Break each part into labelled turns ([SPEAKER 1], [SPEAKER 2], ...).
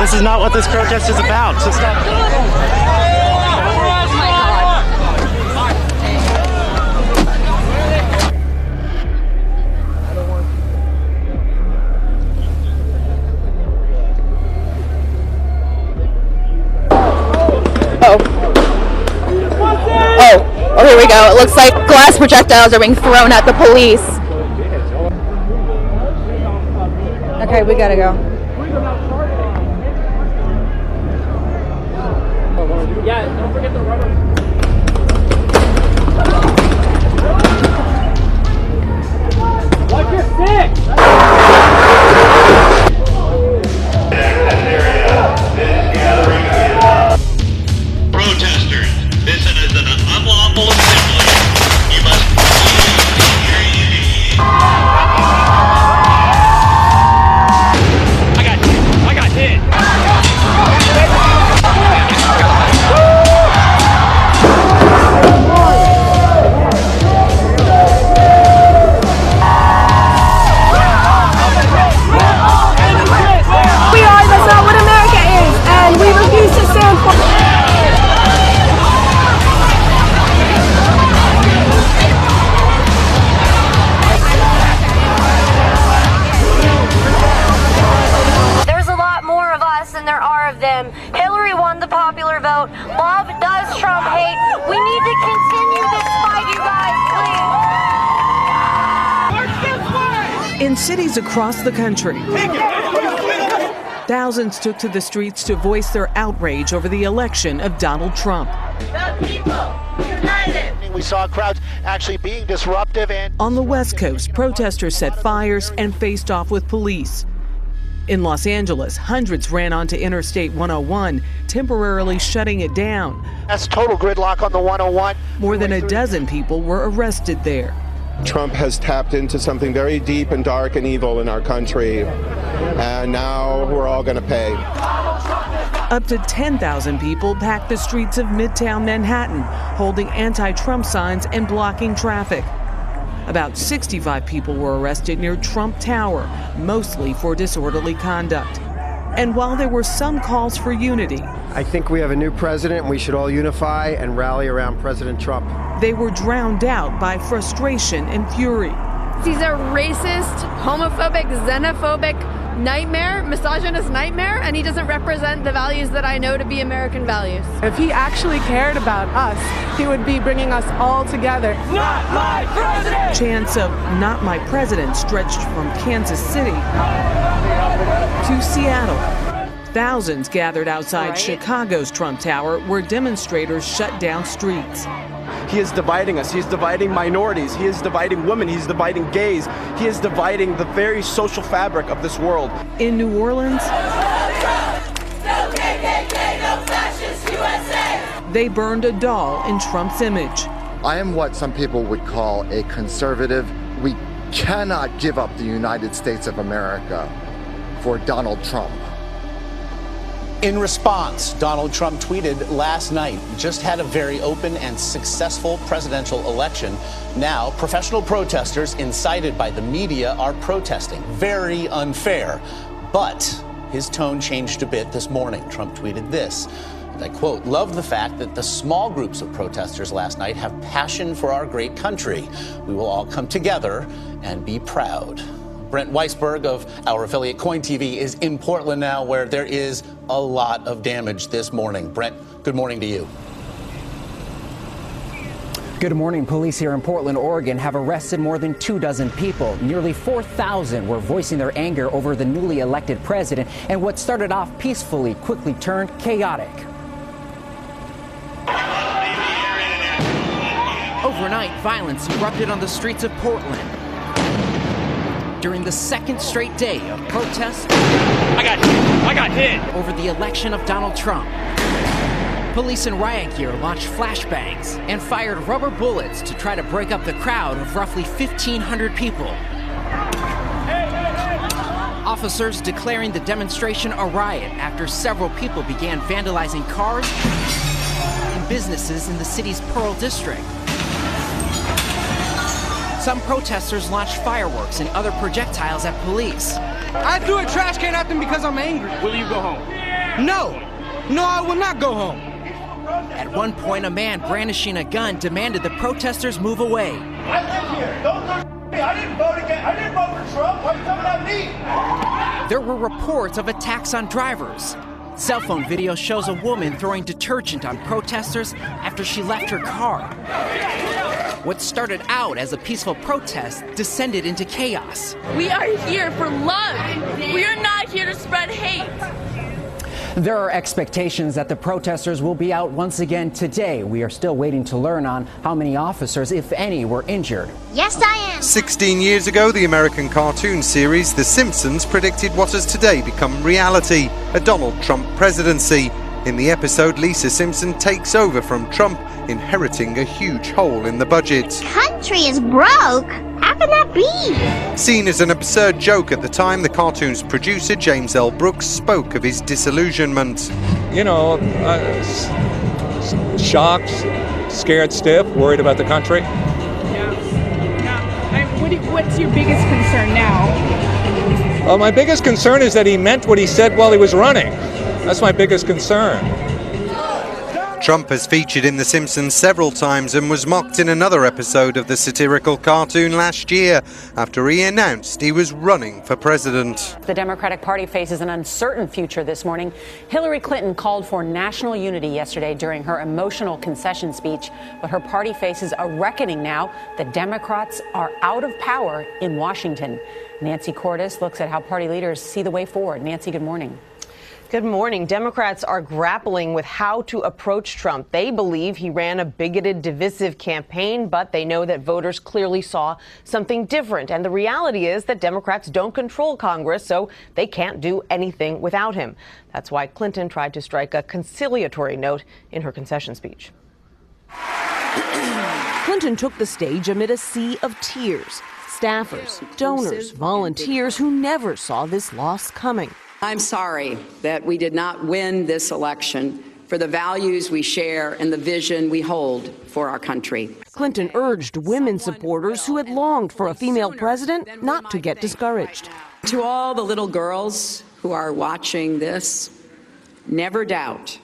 [SPEAKER 1] This is not what this protest is about. So stop.
[SPEAKER 2] Oh, here we go. It looks like glass projectiles are being thrown at the police. Okay, we gotta go.
[SPEAKER 3] Yeah, don't forget the rubber. Watch your stick!
[SPEAKER 4] Protesters, this is an unlawful assembly. You must
[SPEAKER 3] I got hit.
[SPEAKER 5] That's not what America is, and we refuse to stand for.
[SPEAKER 6] There's a lot more of us than there are of them. Hillary won the popular vote. Love does Trump hate. We need to continue this fight, you guys, please.
[SPEAKER 7] In cities across the country, thousands took to the streets to voice their outrage over the election of Donald Trump.
[SPEAKER 6] The people united.
[SPEAKER 8] We saw crowds actually being disruptive. And
[SPEAKER 7] on the West Coast, protesters set fires and faced off with police. In Los Angeles, hundreds ran onto Interstate 101, temporarily shutting it down.
[SPEAKER 8] that's total gridlock on the 101.
[SPEAKER 7] More than a dozen people were arrested there.
[SPEAKER 9] Trump has tapped into something very deep and dark and evil in our country, and now we're all going to pay.
[SPEAKER 7] Up to 10,000 people packed the streets of Midtown Manhattan, holding anti-Trump signs and blocking traffic. About 65 people were arrested near Trump Tower, mostly for disorderly conduct. And while there were some calls for unity,
[SPEAKER 10] I think we have a new president and we should all unify and rally around President Trump.
[SPEAKER 7] They were drowned out by frustration and fury.
[SPEAKER 5] He's a racist, homophobic, xenophobic nightmare, misogynist nightmare, and he doesn't represent the values that I know to be American values.
[SPEAKER 11] If he actually cared about us, he would be bringing us all together.
[SPEAKER 3] Not my president!
[SPEAKER 7] Chants of "Not my president" stretched from Kansas City to Seattle. Thousands gathered outside Chicago's Trump Tower, where demonstrators shut down streets.
[SPEAKER 12] He is dividing us. He is dividing minorities. He is dividing women. He's dividing gays. He is dividing the very social fabric of this world.
[SPEAKER 7] In New Orleans, they burned a doll in Trump's image.
[SPEAKER 13] I am what some people would call a conservative. We cannot give up the United States of America for Donald Trump.
[SPEAKER 14] In response, Donald Trump tweeted last night, "Just had a very open and successful presidential election. Now, professional protesters incited by the media are protesting. Very unfair." But his tone changed a bit this morning. Trump tweeted this, and I quote, "Love the fact that the small groups of protesters last night have passion for our great country. We will all come together and be proud." Brent Weisberg of our affiliate Coin TV is in Portland now, where there is a lot of damage this morning. Brent, good morning to you.
[SPEAKER 15] Good morning. Police here in Portland, Oregon have arrested more than 24 people. Nearly 4,000 were voicing their anger over the newly elected president, and what started off peacefully quickly turned chaotic.
[SPEAKER 16] Overnight, violence erupted on the streets of Portland. During the second straight day of protests,
[SPEAKER 3] I got hit
[SPEAKER 16] over the election of Donald Trump. Police in riot gear launched flashbangs and fired rubber bullets to try to break up the crowd of roughly 1,500 people. Officers declaring the demonstration a riot after several people began vandalizing cars and businesses in the city's Pearl District. Some protesters launched fireworks and other projectiles at police.
[SPEAKER 11] I threw a trash can at them because I'm angry.
[SPEAKER 3] Will you go home?
[SPEAKER 17] No, I will not go home.
[SPEAKER 16] At one point, a man brandishing a gun demanded the protesters move away.
[SPEAKER 18] I live here. Don't go me. I didn't vote for Trump. Why are you coming at me?
[SPEAKER 16] There were reports of attacks on drivers. Cell phone video shows a woman throwing detergent on protesters after she left her car. What started out as a peaceful protest descended into chaos.
[SPEAKER 19] We are here for love. We are not here to spread hate.
[SPEAKER 15] There are expectations that the protesters will be out once again today. We are still waiting to learn on how many officers, if any, were injured.
[SPEAKER 6] Yes, I am.
[SPEAKER 20] 16 years ago, the American cartoon series The Simpsons predicted what has today become reality, a Donald Trump presidency. In the episode, Lisa Simpson takes over from Trump, inheriting a huge hole in the budget.
[SPEAKER 6] Country is broke. How can that be?
[SPEAKER 20] Seen as an absurd joke at the time, the cartoon's producer, James L. Brooks, spoke of his disillusionment.
[SPEAKER 21] You know, shocked, scared stiff, worried about the country.
[SPEAKER 22] What's your biggest concern now?
[SPEAKER 21] My biggest concern is that he meant what he said while he was running. That's my biggest concern.
[SPEAKER 20] Trump has featured in The Simpsons several times and was mocked in another episode of the satirical cartoon last year after he announced he was running for president.
[SPEAKER 23] The Democratic Party faces an uncertain future this morning. Hillary Clinton called for national unity yesterday during her emotional concession speech, but her party faces a reckoning now. The Democrats are out of power in Washington. Nancy Cordes looks at how party leaders see the way forward. Nancy, good morning.
[SPEAKER 24] Good morning. Democrats are grappling with how to approach Trump. They believe he ran a bigoted, divisive campaign, but they know that voters clearly saw something different. And the reality is that Democrats don't control Congress, so they can't do anything without him. That's why Clinton tried to strike a conciliatory note in her concession speech.
[SPEAKER 25] Clinton took the stage amid a sea of tears. Staffers, donors, volunteers who never saw this loss coming.
[SPEAKER 26] I'm sorry that we did not win this election for the values we share and the vision we hold for our country.
[SPEAKER 25] Clinton urged women supporters who had longed for a female president not to get discouraged.
[SPEAKER 26] To all the little girls who are watching this, never doubt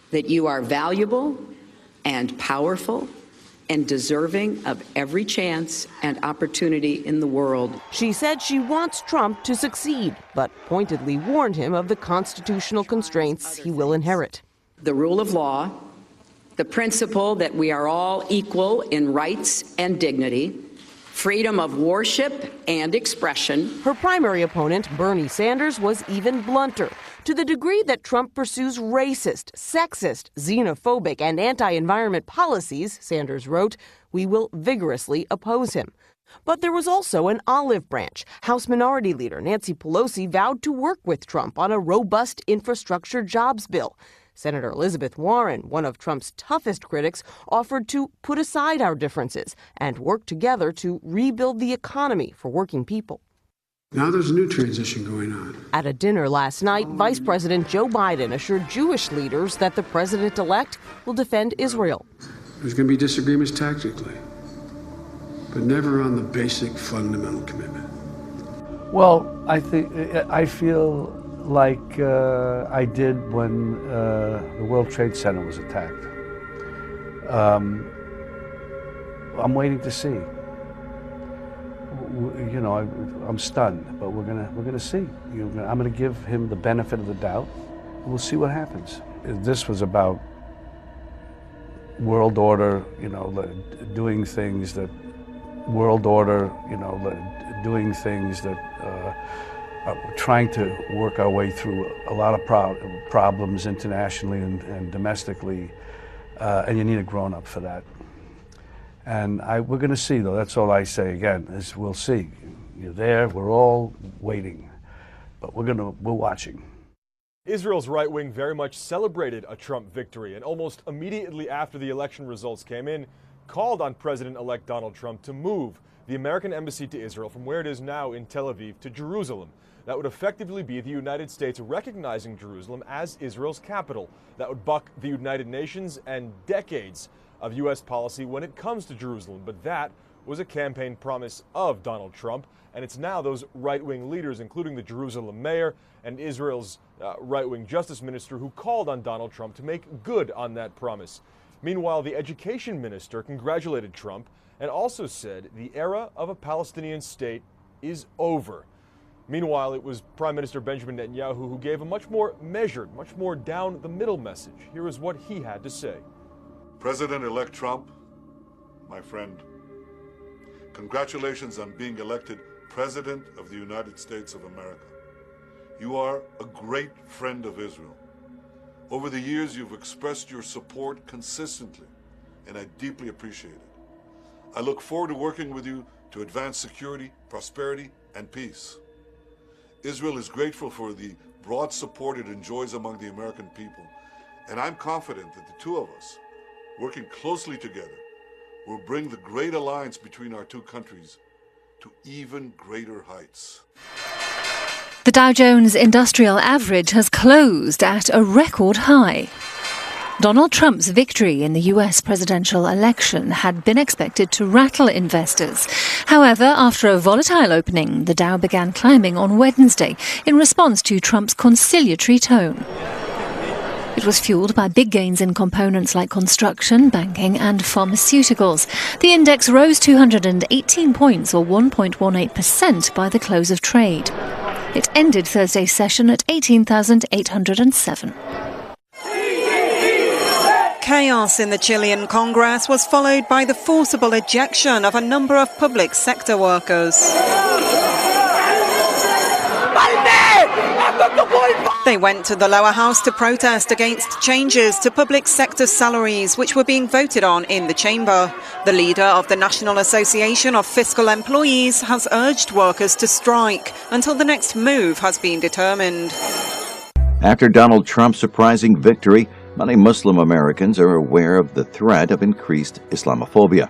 [SPEAKER 26] that you are valuable and powerful and deserving of every chance and opportunity in the world.
[SPEAKER 25] She said she wants Trump to succeed, but pointedly warned him of the constitutional constraints he will inherit.
[SPEAKER 26] The rule of law, the principle that we are all equal in rights and dignity, freedom of worship and expression.
[SPEAKER 25] Her primary opponent, Bernie Sanders, was even blunter. To the degree that Trump pursues racist, sexist, xenophobic, and anti-environment policies, Sanders wrote, we will vigorously oppose him. But there was also an olive branch. House Minority Leader Nancy Pelosi vowed to work with Trump on a robust infrastructure jobs bill. Senator Elizabeth Warren, one of Trump's toughest critics, offered to put aside our differences and work together to rebuild the economy for working people.
[SPEAKER 27] Now there's a new transition going on.
[SPEAKER 25] At a dinner last night, Vice President Joe Biden assured Jewish leaders that the president-elect will defend Israel.
[SPEAKER 27] There's going to be disagreements tactically, but never on the basic fundamental commitment.
[SPEAKER 28] Well, I feel like I did when the World Trade Center was attacked. I'm waiting to see. You know, I'm stunned, but we're gonna see. I'm gonna give him the benefit of the doubt. We'll see what happens. This was about world order, you know, doing things that trying to work our way through a lot of problems internationally and domestically, and you need a grown-up for that. And we're going to see, though. That's all I say again, is we'll see. You're there. We're all waiting, but we're watching.
[SPEAKER 29] Israel's right wing very much celebrated a Trump victory, and almost immediately after the election results came in, called on President-elect Donald Trump to move the American embassy to Israel from where it is now in Tel Aviv to Jerusalem. That would effectively be the United States recognizing Jerusalem as Israel's capital. That would buck the United Nations and decades of U.S. policy when it comes to Jerusalem, but that was a campaign promise of Donald Trump, and it's now those right-wing leaders, including the Jerusalem mayor and Israel's right-wing justice minister, who called on Donald Trump to make good on that promise. Meanwhile, the education minister congratulated Trump and also said the era of a Palestinian state is over. Meanwhile, it was Prime Minister Benjamin Netanyahu who gave a much more measured, much more down-the-middle message. Here is what he had to say.
[SPEAKER 1] President-elect Trump, my friend, congratulations on being elected President of the United States of America. You are a great friend of Israel. Over the years, you've expressed your support consistently, and I deeply appreciate it. I look forward to working with you to advance security, prosperity, and peace. Israel is grateful for the broad support it enjoys among the American people, and I'm confident that the two of us, working closely together, will bring the great alliance between our two countries to even greater heights.
[SPEAKER 2] The Dow Jones Industrial Average has closed at a record high. Donald Trump's victory in the US presidential election had been expected to rattle investors. However, after a volatile opening, the Dow began climbing on Wednesday in response to Trump's conciliatory tone. It was fueled by big gains in components like construction, banking and pharmaceuticals. The index rose 218 points, or 1.18%, by the close of trade. It ended Thursday's session at 18,807.
[SPEAKER 4] Chaos in the Chilean Congress was followed by the forcible ejection of a number of public sector workers. They went to the lower house to protest against changes to public sector salaries, which were being voted on in the chamber. The leader of the National Association of Fiscal Employees has urged workers to strike until the next move has been determined.
[SPEAKER 5] After Donald Trump's surprising victory, many Muslim Americans are aware of the threat of increased Islamophobia.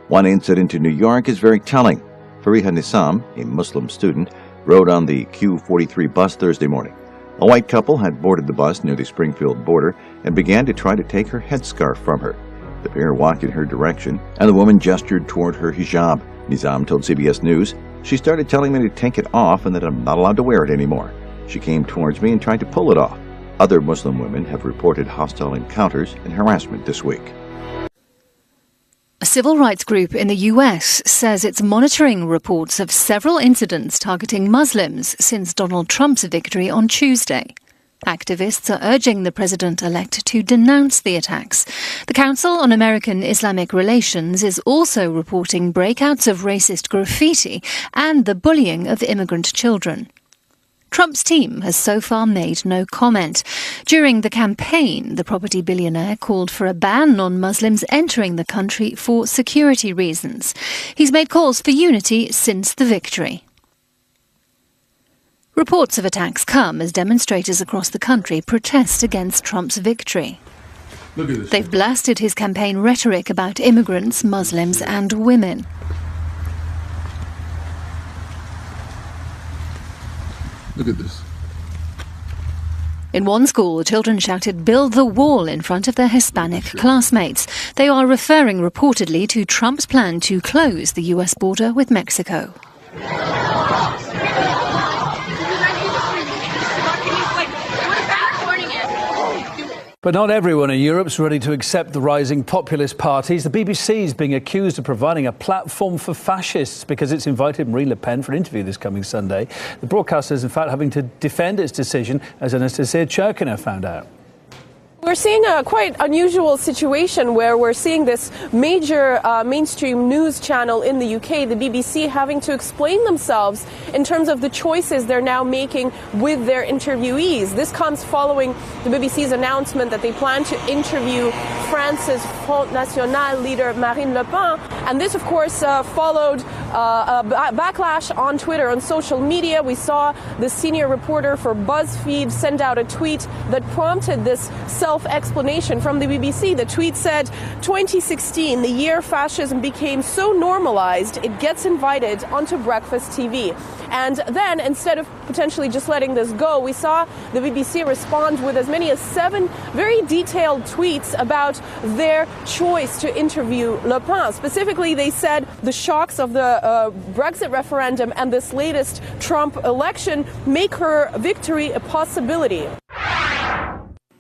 [SPEAKER 5] One incident in New York is very telling. Fariha Nissam, a Muslim student, rode on the Q43 bus Thursday morning. A white couple had boarded the bus near the Springfield border and began to try to take her headscarf from her. The pair walked in her direction, and the woman gestured toward her hijab. Nizam told CBS News, "She started telling me to take it off and that I'm not allowed to wear it anymore. She came towards me and tried to pull it off." Other Muslim women have reported hostile encounters and harassment this week.
[SPEAKER 2] A civil rights group in the US says it's monitoring reports of several incidents targeting Muslims since Donald Trump's victory on Tuesday. Activists are urging the president-elect to denounce the attacks. The Council on American Islamic Relations is also reporting breakouts of racist graffiti and the bullying of immigrant children. Trump's team has so far made no comment. During the campaign, the property billionaire called for a ban on Muslims entering the country for security reasons. He's made calls for unity since the victory. Reports of attacks come as demonstrators across the country protest against Trump's victory. They've blasted his campaign rhetoric about immigrants, Muslims and women.
[SPEAKER 7] Look at this.
[SPEAKER 2] In one school, children shouted, "Build the wall," in front of their Hispanic classmates. They are referring reportedly to Trump's plan to close the US border with Mexico.
[SPEAKER 8] But not everyone in Europe's ready to accept the rising populist parties. The BBC is being accused of providing a platform for fascists because it's invited Marine Le Pen for an interview this coming Sunday. The broadcaster is, in fact, having to defend its decision, as Anastasia Churkina found out.
[SPEAKER 22] We're seeing a quite unusual situation where we're seeing this major mainstream news channel in the UK, the BBC, having to explain themselves in terms of the choices they're now making with their interviewees. This comes following the BBC's announcement that they plan to interview France's Front National leader Marine Le Pen. And this, of course, followed a backlash on Twitter, on social media. We saw the senior reporter for BuzzFeed send out a tweet that prompted this self-explanation from the BBC. The tweet said, 2016, the year fascism became so normalized, it gets invited onto breakfast TV. And then, instead of potentially just letting this go. We saw the BBC respond with as many as 7 very detailed tweets about their choice to interview Le Pen. Specifically, they said the shocks of the Brexit referendum and this latest Trump election make her victory a possibility.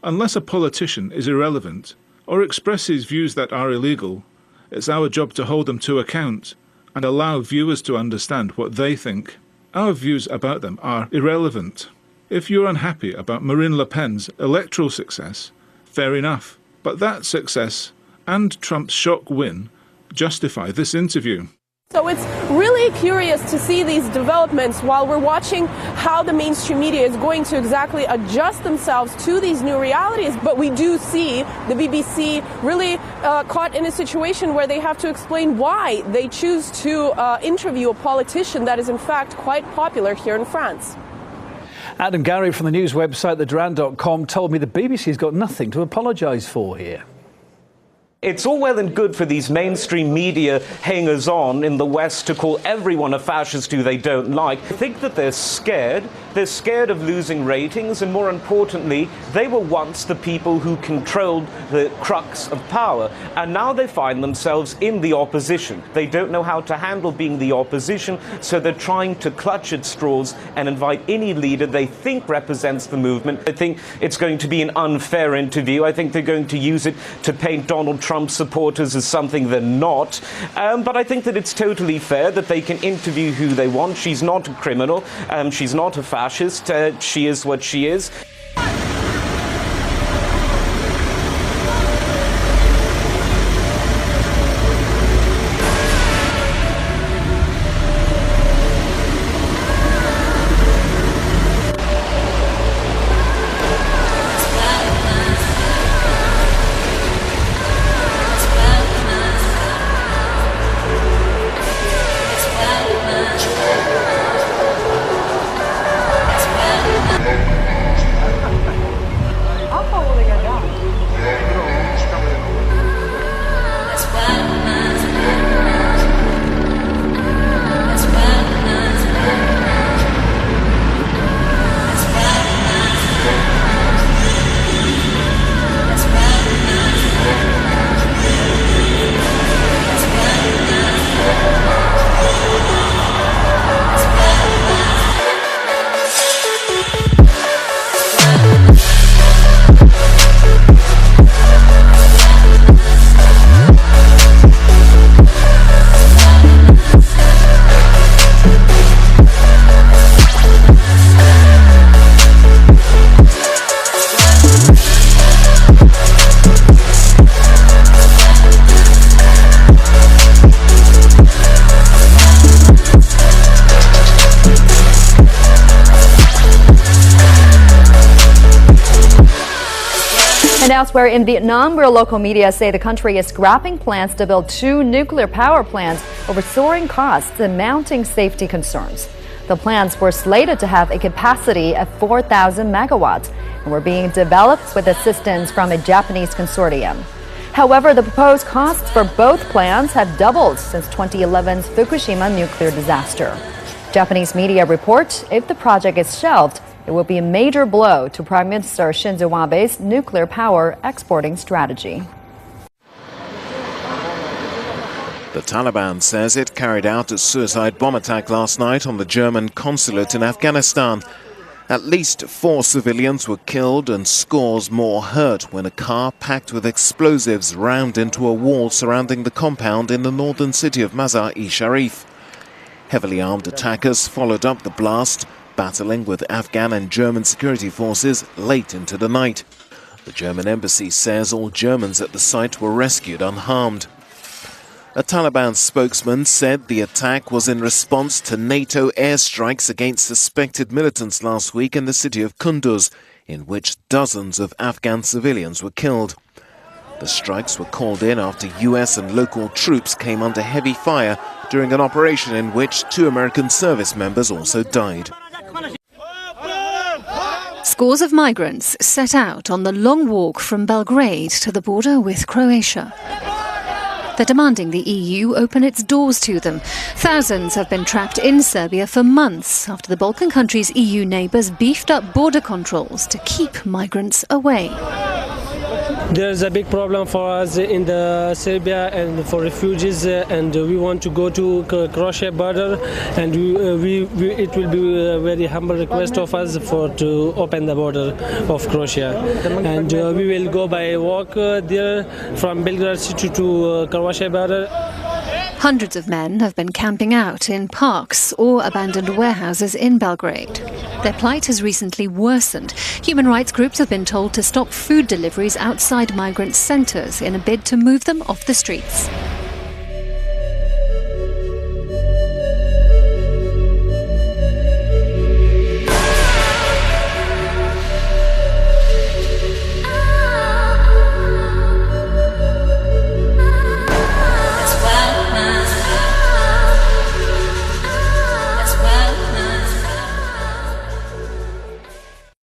[SPEAKER 3] Unless a politician is irrelevant or expresses views that are illegal, it's our job to hold them to account and allow viewers to understand what they think. Our views about them are irrelevant. If you're unhappy about Marine Le Pen's electoral success, fair enough. But that success and Trump's shock win justify this interview.
[SPEAKER 22] So it's really curious to see these developments while we're watching how the mainstream media is going to exactly adjust themselves to these new realities. But we do see the BBC really caught in a situation where they have to explain why they choose to interview a politician that is in fact quite popular here in France.
[SPEAKER 8] Adam Gary from the news website theduran.com told me the BBC's got nothing to apologise for here.
[SPEAKER 9] It's all well and good for these mainstream media hangers-on in the West to call everyone a fascist who they don't like. I think that they're scared. They're scared of losing ratings, and more importantly, they were once the people who controlled the crux of power, and now they find themselves in the opposition. They don't know how to handle being the opposition, so they're trying to clutch at straws and invite any leader they think represents the movement. I think it's going to be an unfair interview. I think they're going to use it to paint Donald Trump supporters as something they're not. But I think that it's totally fair that they can interview who they want. She's not a criminal. She's not a fascist. She is what she is.
[SPEAKER 10] And elsewhere in Vietnam, where local media say the country is scrapping plans to build 2 nuclear power plants over soaring costs and mounting safety concerns. The plants were slated to have a capacity of 4,000 megawatts and were being developed with assistance from a Japanese consortium. However, the proposed costs for both plants have doubled since 2011's Fukushima nuclear disaster. Japanese media report if the project is shelved, it will be a major blow to Prime Minister Shinzo Abe's nuclear power exporting strategy.
[SPEAKER 11] The Taliban says it carried out a suicide bomb attack last night on the German consulate in Afghanistan. At least 4 civilians were killed and scores more hurt when a car packed with explosives rammed into a wall surrounding the compound in the northern city of Mazar-e-Sharif. Heavily armed attackers followed up the blast, battling with Afghan and German security forces late into the night. The German embassy says all Germans at the site were rescued unharmed. A Taliban spokesman said the attack was in response to NATO airstrikes against suspected militants last week in the city of Kunduz, in which dozens of Afghan civilians were killed. The strikes were called in after US and local troops came under heavy fire during an operation in which 2 American service members also died.
[SPEAKER 2] Scores of migrants set out on the long walk from Belgrade to the border with Croatia. They're demanding the EU open its doors to them. Thousands have been trapped in Serbia for months after the Balkan country's EU neighbours beefed up border controls to keep migrants away.
[SPEAKER 6] There's a big problem for us in the Serbia and for refugees, and we want to go to Croatia border, and it will be a very humble request of us to open the border of Croatia, and we will go by walk there from Belgrade city to Croatia border.
[SPEAKER 2] Hundreds of men have been camping out in parks or abandoned warehouses in Belgrade. Their plight has recently worsened. Human rights groups have been told to stop food deliveries outside migrant centres in a bid to move them off the streets.